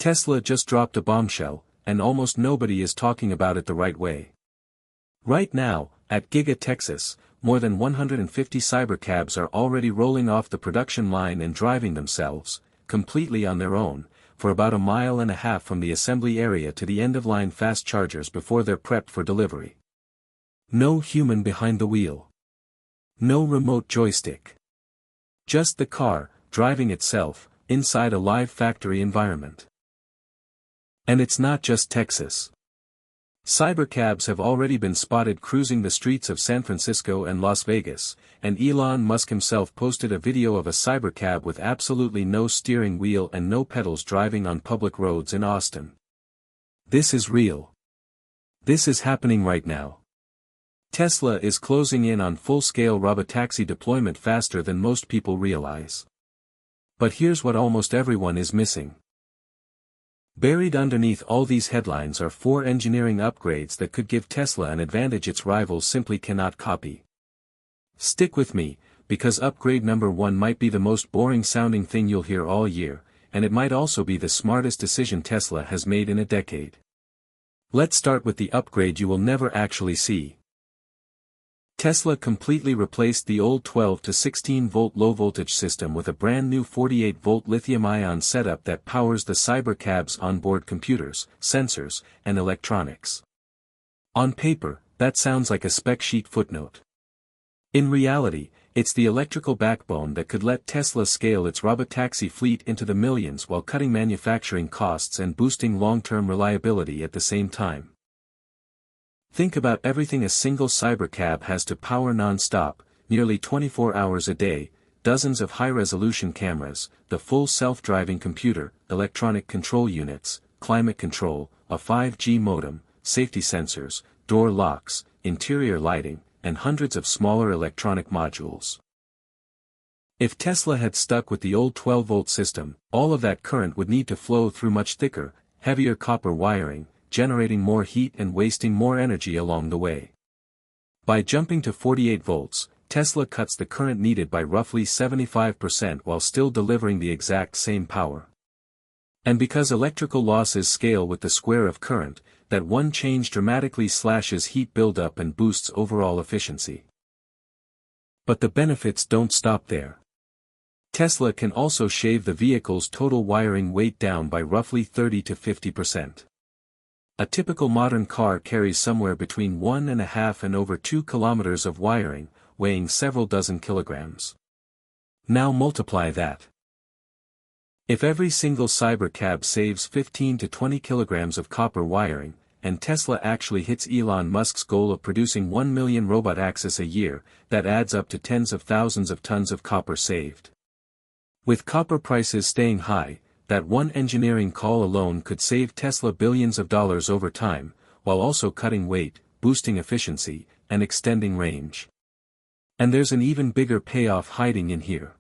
Tesla just dropped a bombshell, and almost nobody is talking about it the right way. Right now, at Giga Texas, more than 150 Cybercabs are already rolling off the production line and driving themselves, completely on their own, for about a mile and a half from the assembly area to the end-of-line fast chargers before they're prepped for delivery. No human behind the wheel. No remote joystick. Just the car, driving itself, inside a live factory environment. And it's not just Texas. Cybercabs have already been spotted cruising the streets of San Francisco and Las Vegas, and Elon Musk himself posted a video of a Cybercab with absolutely no steering wheel and no pedals driving on public roads in Austin. This is real. This is happening right now. Tesla is closing in on full-scale Robotaxi deployment faster than most people realize. But here's what almost everyone is missing. Buried underneath all these headlines are 4 engineering upgrades that could give Tesla an advantage its rivals simply cannot copy. Stick with me, because upgrade number 1 might be the most boring-sounding thing you'll hear all year, and it might also be the smartest decision Tesla has made in a decade. Let's start with the upgrade you will never actually see. Tesla completely replaced the old 12 to 16-volt low-voltage system with a brand new 48-volt lithium-ion setup that powers the Cybercab's onboard computers, sensors, and electronics. On paper, that sounds like a spec sheet footnote. In reality, it's the electrical backbone that could let Tesla scale its Robotaxi fleet into the millions while cutting manufacturing costs and boosting long-term reliability at the same time. Think about everything a single Cybercab has to power non-stop, nearly 24 hours a day, dozens of high-resolution cameras, the full self-driving computer, electronic control units, climate control, a 5G modem, safety sensors, door locks, interior lighting, and hundreds of smaller electronic modules. If Tesla had stuck with the old 12-volt system, all of that current would need to flow through much thicker, heavier copper wiring, generating more heat and wasting more energy along the way. By jumping to 48 volts, Tesla cuts the current needed by roughly 75% while still delivering the exact same power. And because electrical losses scale with the square of current, that one change dramatically slashes heat buildup and boosts overall efficiency. But the benefits don't stop there. Tesla can also shave the vehicle's total wiring weight down by roughly 30 to 50%. A typical modern car carries somewhere between 1.5 and over 2 kilometers of wiring, weighing several dozen kilograms. Now multiply that. If every single Cybercab saves 15 to 20 kilograms of copper wiring, and Tesla actually hits Elon Musk's goal of producing 1 million Robotaxis a year, that adds up to tens of thousands of tons of copper saved. With copper prices staying high, that one engineering call alone could save Tesla billions of dollars over time, while also cutting weight, boosting efficiency, and extending range. And there's an even bigger payoff hiding in here.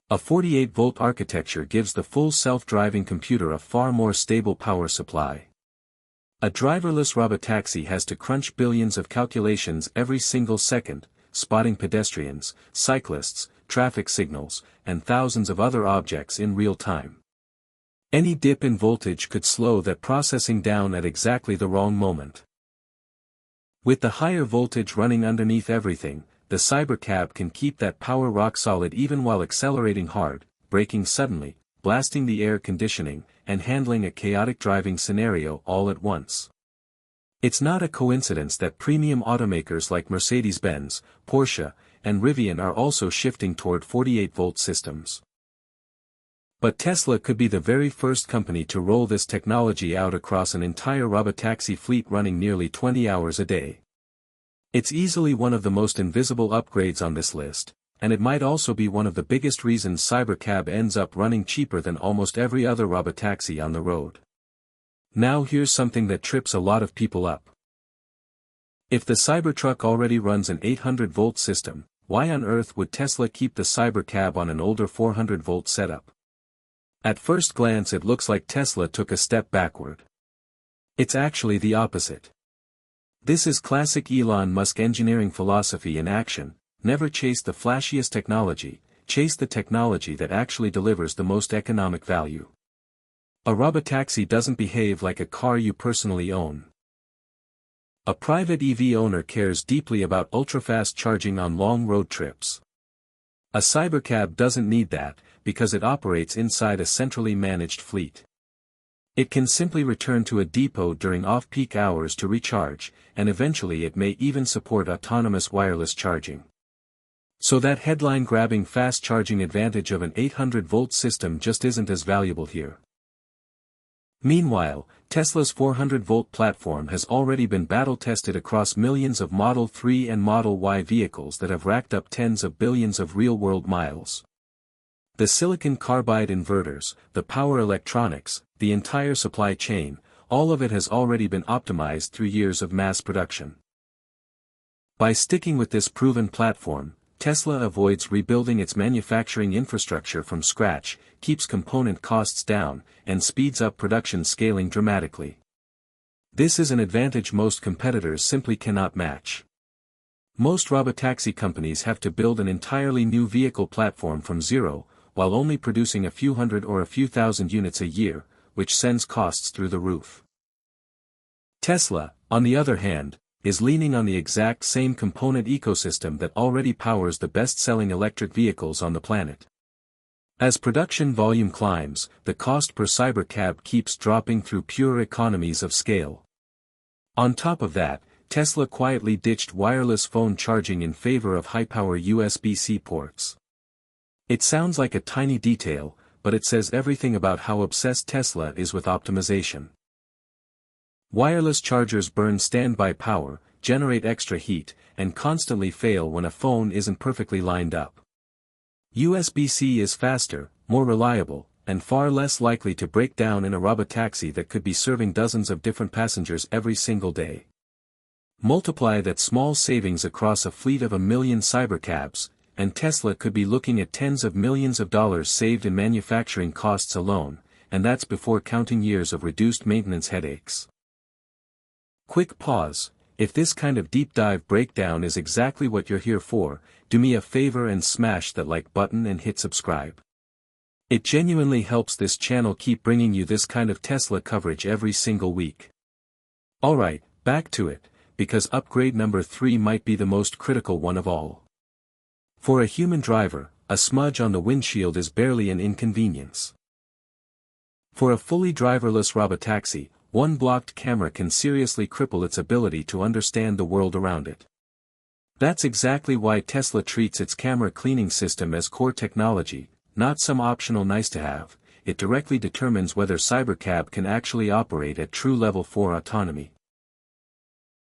A 48-volt architecture gives the full self-driving computer a far more stable power supply. A driverless Robotaxi has to crunch billions of calculations every single second, spotting pedestrians, cyclists, traffic signals, and thousands of other objects in real time. Any dip in voltage could slow that processing down at exactly the wrong moment. With the higher voltage running underneath everything, the Cybercab can keep that power rock solid even while accelerating hard, braking suddenly, blasting the air conditioning, and handling a chaotic driving scenario all at once. It's not a coincidence that premium automakers like Mercedes-Benz, Porsche, and Rivian are also shifting toward 48-volt systems. But Tesla could be the very first company to roll this technology out across an entire Robotaxi fleet running nearly 20 hours a day. It's easily one of the most invisible upgrades on this list, and it might also be one of the biggest reasons Cybercab ends up running cheaper than almost every other Robotaxi on the road. Now here's something that trips a lot of people up. If the Cybertruck already runs an 800-volt system, why on earth would Tesla keep the Cybercab on an older 400-volt setup? At first glance it looks like Tesla took a step backward. It's actually the opposite. This is classic Elon Musk engineering philosophy in action: never chase the flashiest technology, chase the technology that actually delivers the most economic value. A robotaxi doesn't behave like a car you personally own. A private EV owner cares deeply about ultra-fast charging on long road trips. A Cybercab doesn't need that, because it operates inside a centrally managed fleet. It can simply return to a depot during off-peak hours to recharge, and eventually it may even support autonomous wireless charging. So that headline-grabbing fast-charging advantage of an 800-volt system just isn't as valuable here. Meanwhile, Tesla's 400-volt platform has already been battle-tested across millions of Model 3 and Model Y vehicles that have racked up tens of billions of real-world miles. The silicon carbide inverters, the power electronics, the entire supply chain, all of it has already been optimized through years of mass production. By sticking with this proven platform, Tesla avoids rebuilding its manufacturing infrastructure from scratch, keeps component costs down, and speeds up production scaling dramatically. This is an advantage most competitors simply cannot match. Most robotaxi companies have to build an entirely new vehicle platform from zero, while only producing a few hundred or a few thousand units a year, which sends costs through the roof. Tesla, on the other hand, is leaning on the exact same component ecosystem that already powers the best-selling electric vehicles on the planet. As production volume climbs, the cost per Cybercab keeps dropping through pure economies of scale. On top of that, Tesla quietly ditched wireless phone charging in favor of high-power USB-C ports. It sounds like a tiny detail, but it says everything about how obsessed Tesla is with optimization. Wireless chargers burn standby power, generate extra heat, and constantly fail when a phone isn't perfectly lined up. USB-C is faster, more reliable, and far less likely to break down in a robotaxi that could be serving dozens of different passengers every single day. Multiply that small savings across a fleet of 1 million Cybercabs, and Tesla could be looking at tens of millions of dollars saved in manufacturing costs alone, and that's before counting years of reduced maintenance headaches. Quick pause. If this kind of deep dive breakdown is exactly what you're here for, do me a favor and smash that like button and hit subscribe. It genuinely helps this channel keep bringing you this kind of Tesla coverage every single week. Alright, back to it, because upgrade number 3 might be the most critical one of all. For a human driver, a smudge on the windshield is barely an inconvenience. For a fully driverless robotaxi, one blocked camera can seriously cripple its ability to understand the world around it. That's exactly why Tesla treats its camera cleaning system as core technology, not some optional nice-to-have. It directly determines whether Cybercab can actually operate at true Level 4 autonomy.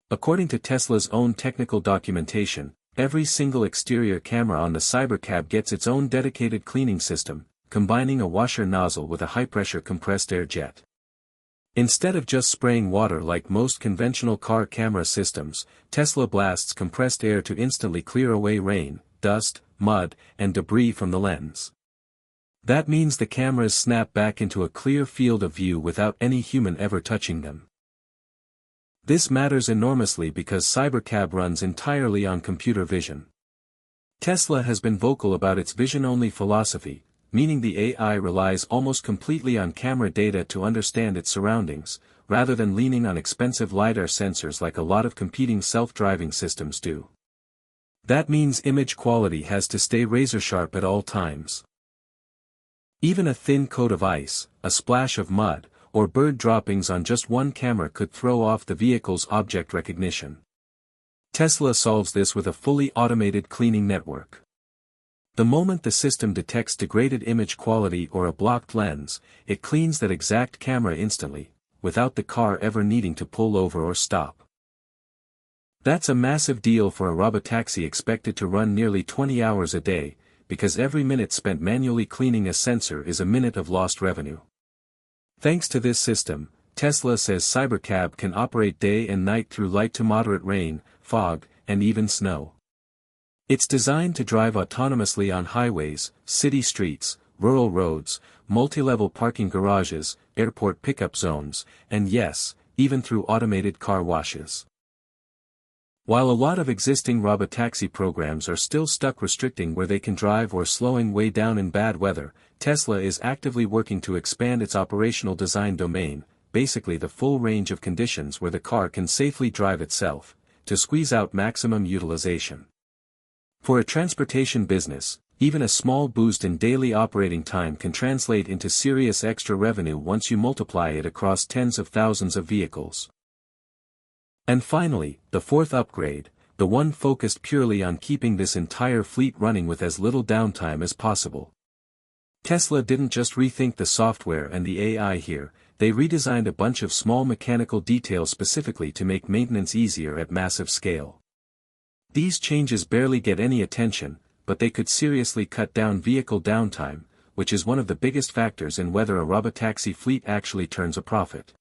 According to Tesla's own technical documentation, every single exterior camera on the Cybercab gets its own dedicated cleaning system, combining a washer nozzle with a high-pressure compressed air jet. Instead of just spraying water like most conventional car camera systems, Tesla blasts compressed air to instantly clear away rain, dust, mud, and debris from the lens. That means the cameras snap back into a clear field of view without any human ever touching them. This matters enormously because Cybercab runs entirely on computer vision. Tesla has been vocal about its vision-only philosophy, meaning the AI relies almost completely on camera data to understand its surroundings, rather than leaning on expensive LiDAR sensors like a lot of competing self-driving systems do. That means image quality has to stay razor-sharp at all times. Even a thin coat of ice, a splash of mud, or bird droppings on just one camera could throw off the vehicle's object recognition. Tesla solves this with a fully automated cleaning network. The moment the system detects degraded image quality or a blocked lens, it cleans that exact camera instantly, without the car ever needing to pull over or stop. That's a massive deal for a robotaxi expected to run nearly 20 hours a day, because every minute spent manually cleaning a sensor is a minute of lost revenue. Thanks to this system, Tesla says Cybercab can operate day and night through light to moderate rain, fog, and even snow. It's designed to drive autonomously on highways, city streets, rural roads, multi-level parking garages, airport pickup zones, and yes, even through automated car washes. While a lot of existing robotaxi programs are still stuck restricting where they can drive or slowing way down in bad weather, Tesla is actively working to expand its operational design domain, basically the full range of conditions where the car can safely drive itself, to squeeze out maximum utilization. For a transportation business, even a small boost in daily operating time can translate into serious extra revenue once you multiply it across tens of thousands of vehicles. And finally, the fourth upgrade, the one focused purely on keeping this entire fleet running with as little downtime as possible. Tesla didn't just rethink the software and the AI here, they redesigned a bunch of small mechanical details specifically to make maintenance easier at massive scale. These changes barely get any attention, but they could seriously cut down vehicle downtime, which is one of the biggest factors in whether a robotaxi fleet actually turns a profit.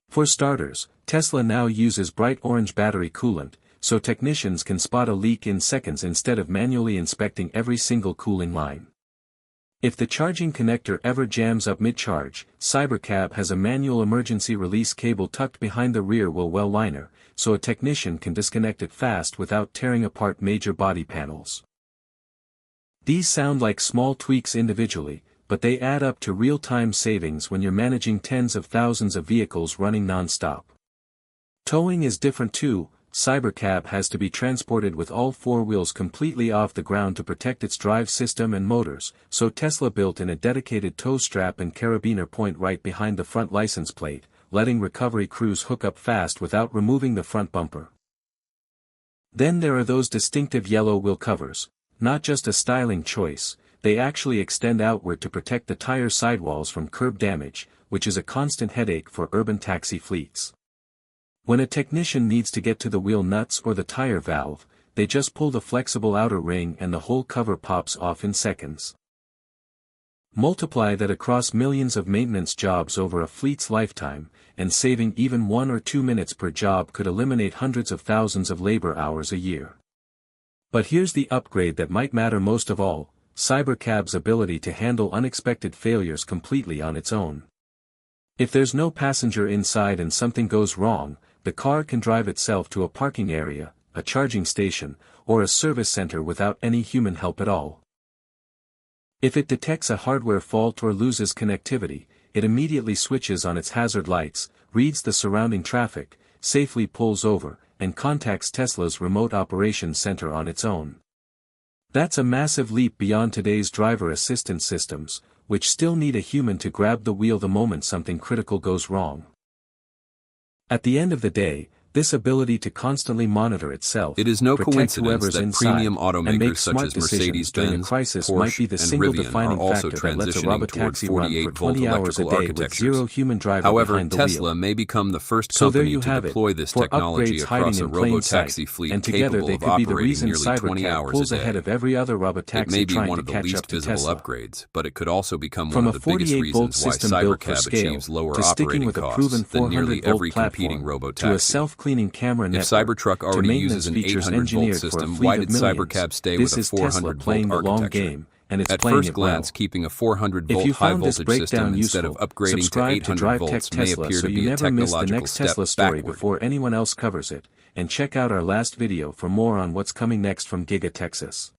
For starters, Tesla now uses bright orange battery coolant, so technicians can spot a leak in seconds instead of manually inspecting every single cooling line. If the charging connector ever jams up mid-charge, Cybercab has a manual emergency release cable tucked behind the rear wheel well liner, so a technician can disconnect it fast without tearing apart major body panels. These sound like small tweaks individually, but they add up to real-time savings when you're managing tens of thousands of vehicles running non-stop. Towing is different too. Cybercab has to be transported with all four wheels completely off the ground to protect its drive system and motors, so Tesla built in a dedicated tow strap and carabiner point right behind the front license plate, letting recovery crews hook up fast without removing the front bumper. Then there are those distinctive yellow wheel covers, not just a styling choice, they actually extend outward to protect the tire sidewalls from curb damage, which is a constant headache for urban taxi fleets. When a technician needs to get to the wheel nuts or the tire valve, they just pull the flexible outer ring and the whole cover pops off in seconds. Multiply that across millions of maintenance jobs over a fleet's lifetime, and saving even 1 or 2 minutes per job could eliminate hundreds of thousands of labor hours a year. But here's the upgrade that might matter most of all, Cybercab's ability to handle unexpected failures completely on its own. If there's no passenger inside and something goes wrong, the car can drive itself to a parking area, a charging station, or a service center without any human help at all. If it detects a hardware fault or loses connectivity, it immediately switches on its hazard lights, reads the surrounding traffic, safely pulls over, and contacts Tesla's remote operations center on its own. That's a massive leap beyond today's driver assistance systems, which still need a human to grab the wheel the moment something critical goes wrong. At the end of the day, this ability to constantly monitor itself, it is no protect coincidence whoever's that inside, premium and automakers make such smart as decisions during a Mercedes-Benz, crisis might be Porsche, the and single Rivian defining are also factor that lets a transitioning toward robotaxi run for 48-volt 20 hours a electrical day with architectures. zero human driver However, behind the Tesla wheel. may become the first So there company you to have it, deploy this for technology upgrades across hiding a in plain robotaxi sight, fleet and together capable they of could be the operating reason nearly 20 Cybercab hours pulls a ahead day. of every other It may robotaxi be trying one to of the catch least up to visible Tesla. upgrades, but it could also become From one a of the biggest 48-volt reasons why system built for Cybercab scale, achieves lower to sticking operating with a costs proven than nearly 400-volt every competing platform, robotaxi. to a self-cleaning camera If network, Cybertruck to already maintenance uses an features 800-volt engineered for a system, fleet why of did millions. Cybercab stay This with a is Tesla 400-volt playing the long architecture? game, and it's At playing first it well. glance, keeping a If 400-volt you found this high-voltage breakdown system instead of useful, upgrading to subscribe to 800 Drive Tech volts may Tesla appear so to you be a never miss the technological next step Tesla story backward. before anyone else covers it, and check out our last video for more on what's coming next from Giga Texas.